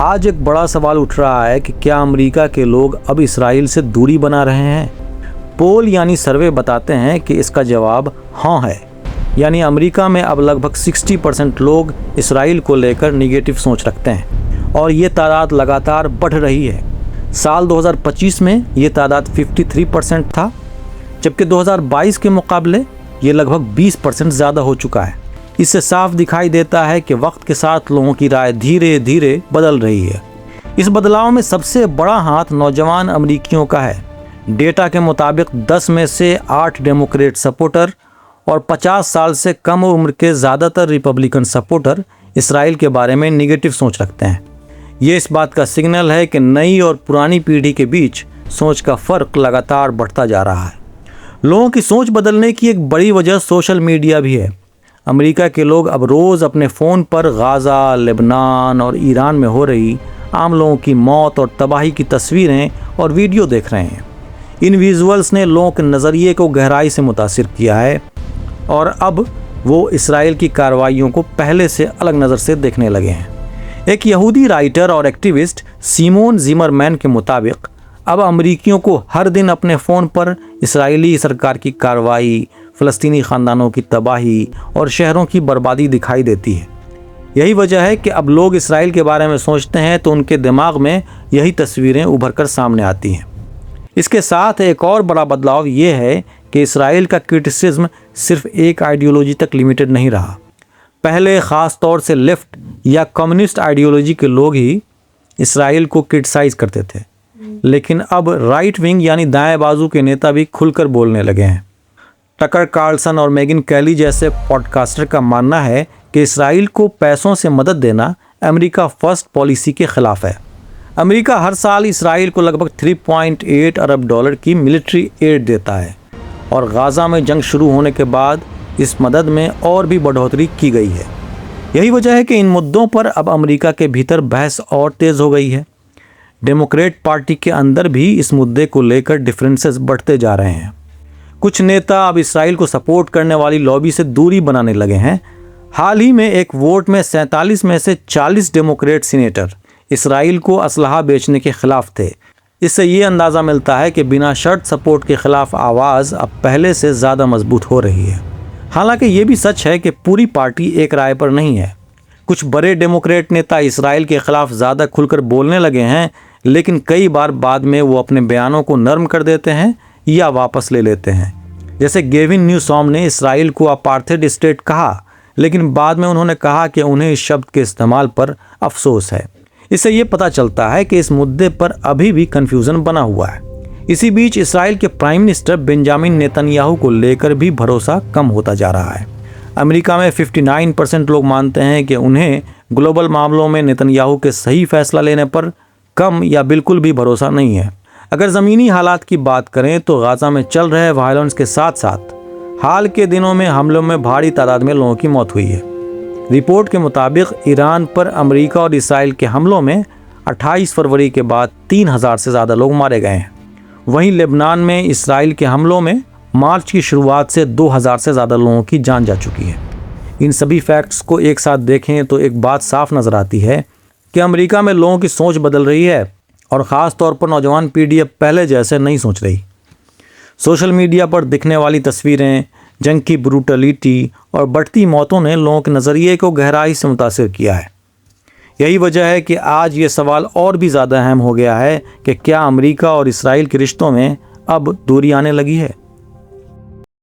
आज एक बड़ा सवाल उठ रहा है कि क्या अमेरिका के लोग अब इसराइल से दूरी बना रहे हैं। पोल यानी सर्वे बताते हैं कि इसका जवाब हाँ है। यानी अमेरिका में अब लगभग 60% लोग इसराइल को लेकर निगेटिव सोच रखते हैं और ये तादाद लगातार बढ़ रही है। साल 2025 में ये तादाद 53% था, जबकि 2022 के मुकाबले ये लगभग 20% ज़्यादा हो चुका है। इससे साफ दिखाई देता है कि वक्त के साथ लोगों की राय धीरे धीरे बदल रही है। इस बदलाव में सबसे बड़ा हाथ नौजवान अमेरिकियों का है। डेटा के मुताबिक 10 में से 8 डेमोक्रेट सपोर्टर और 50 साल से कम उम्र के ज़्यादातर रिपब्लिकन सपोर्टर इसराइल के बारे में निगेटिव सोच रखते हैं। ये इस बात का सिग्नल है कि नई और पुरानी पीढ़ी के बीच सोच का फ़र्क लगातार बढ़ता जा रहा है। लोगों की सोच बदलने की एक बड़ी वजह सोशल मीडिया भी है। अमेरिका के लोग अब रोज़ अपने फ़ोन पर गाज़ा, लेबनान और ईरान में हो रही आम लोगों की मौत और तबाही की तस्वीरें और वीडियो देख रहे हैं। इन विजुअल्स ने लोगों के नज़रिए को गहराई से मुतासिर किया है और अब वो इसराइल की कार्रवाइयों को पहले से अलग नज़र से देखने लगे हैं। एक यहूदी राइटर और एक्टिविस्ट सिमोन जिमरमैन के मुताबिक अब अमेरिकियों को हर दिन अपने फ़ोन पर इसराइली सरकार की कार्रवाई, फ़लस्तीनी ख़ानदानों की तबाही और शहरों की बर्बादी दिखाई देती है। यही वजह है कि अब लोग इसराइल के बारे में सोचते हैं तो उनके दिमाग में यही तस्वीरें उभर कर सामने आती हैं। इसके साथ एक और बड़ा बदलाव ये है कि इसराइल का क्रिटिसिज्म सिर्फ एक आइडियोलॉजी तक लिमिटेड नहीं रहा। पहले ख़ास तौर से लेफ़्ट या कम्युनिस्ट आइडियोलॉजी के लोग ही इसराइल को क्रिटिसाइज़ करते थे, लेकिन अब राइट विंग यानी दाएं बाजू के नेता भी खुलकर बोलने लगे हैं। टकर कार्लसन और मेगन कैली जैसे पॉडकास्टर का मानना है कि इसराइल को पैसों से मदद देना अमेरिका फर्स्ट पॉलिसी के ख़िलाफ़ है। अमेरिका हर साल इसराइल को लगभग 3.8 अरब डॉलर की मिलिट्री एड देता है और गाज़ा में जंग शुरू होने के बाद इस मदद में और भी बढ़ोतरी की गई है। यही वजह है कि इन मुद्दों पर अब अमेरिका के भीतर बहस और तेज़ हो गई है। डेमोक्रेट पार्टी के अंदर भी इस मुद्दे को लेकर डिफरेंसेस बढ़ते जा रहे हैं। कुछ नेता अब इसराइल को सपोर्ट करने वाली लॉबी से दूरी बनाने लगे हैं। हाल ही में एक वोट में 47 में से 40 डेमोक्रेट सीनेटर इसराइल को असलहा बेचने के खिलाफ थे। इससे ये अंदाज़ा मिलता है कि बिना शर्त सपोर्ट के ख़िलाफ़ आवाज़ अब पहले से ज़्यादा मजबूत हो रही है। हालांकि ये भी सच है कि पूरी पार्टी एक राय पर नहीं है। कुछ बड़े डेमोक्रेट नेता इसराइल के ख़िलाफ़ ज़्यादा खुलकर बोलने लगे हैं, लेकिन कई बार बाद में वो अपने बयानों को नरम कर देते हैं या वापस ले लेते हैं। जैसे गेविन न्यूसॉम ने इसराइल को अपार्थाइड स्टेट कहा, लेकिन बाद में उन्होंने कहा कि उन्हें इस शब्द के इस्तेमाल पर अफसोस है। इससे ये पता चलता है कि इस मुद्दे पर अभी भी कन्फ्यूज़न बना हुआ है। इसी बीच इसराइल के प्राइम मिनिस्टर बेंजामिन नेतन्याहू को लेकर भी भरोसा कम होता जा रहा है। अमेरिका में 59% लोग मानते हैं कि उन्हें ग्लोबल मामलों में नेतन्याहू के सही फैसला लेने पर कम या बिल्कुल भी भरोसा नहीं है। अगर ज़मीनी हालात की बात करें तो गाज़ा में चल रहे वायलेंस के साथ साथ हाल के दिनों में हमलों में भारी तादाद में लोगों की मौत हुई है। रिपोर्ट के मुताबिक ईरान पर अमेरिका और इसराइल के हमलों में 28 फरवरी के बाद 3000 से ज़्यादा लोग मारे गए हैं। वहीं लेबनान में इसराइल के हमलों में मार्च की शुरुआत से 2000 से ज़्यादा लोगों की जान जा चुकी है। इन सभी फैक्ट्स को एक साथ देखें तो एक बात साफ नज़र आती है कि अमेरिका में लोगों की सोच बदल रही है और ख़ास तौर पर नौजवान पीढ़ी अब पहले जैसे नहीं सोच रही। सोशल मीडिया पर दिखने वाली तस्वीरें, जंग की ब्रूटलिटी और बढ़ती मौतों ने लोगों के नज़रिए को गहराई से मुतासिर किया है। यही वजह है कि आज ये सवाल और भी ज़्यादा अहम हो गया है कि क्या अमेरिका और इसराइल के रिश्तों में अब दूरी आने लगी है।